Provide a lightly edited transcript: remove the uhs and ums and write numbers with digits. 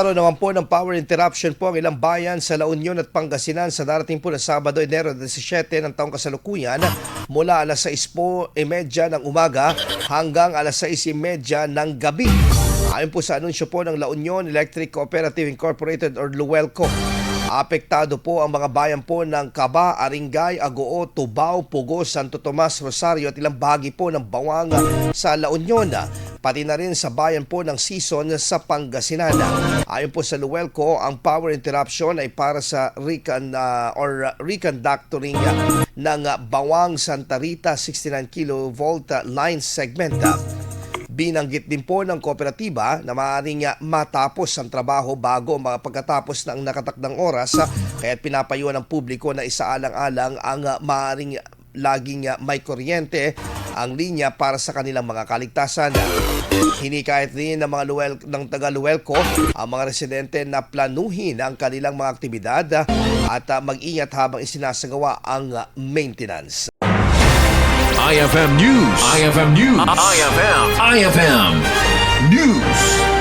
Araw naman po ng power interruption po ang ilang bayan sa La Union at Pangasinan sa darating po na Sabado, Enero 17 ng taong kasalukuyan mula alas 6:30 ng umaga hanggang alas 6:30 ng gabi. Ayon po sa anunsyo po ng La Union Electric Cooperative Incorporated or LUELCO, apektado po ang mga bayan po ng Caba, Aringay, Agoo, Tubao, Pugo, Santo Tomas, Rosario at ilang bahagi po ng Bawang sa La Union. Pati na rin sa bayan po ng Sison sa Pangasinan. Ayon po sa LUELCO, ang power interruption ay para sa reconductoring ng Bawang Santa Rita 69 kV line segment. Binanggit din po ng kooperatiba na maaaring matapos ang trabaho bago pagkatapos ng nakatakdang oras, kaya pinapayuhan ng publiko na isaalang-alang ang maaaring laging may kuryente ang linya para sa kanilang mga kaligtasan. Hinikayat din ng taga-LUELCO ang mga residente na planuhin ang kanilang mga aktibidad at mag-ingat habang isinasagawa ang maintenance. IFM News. IFM News. IFM News.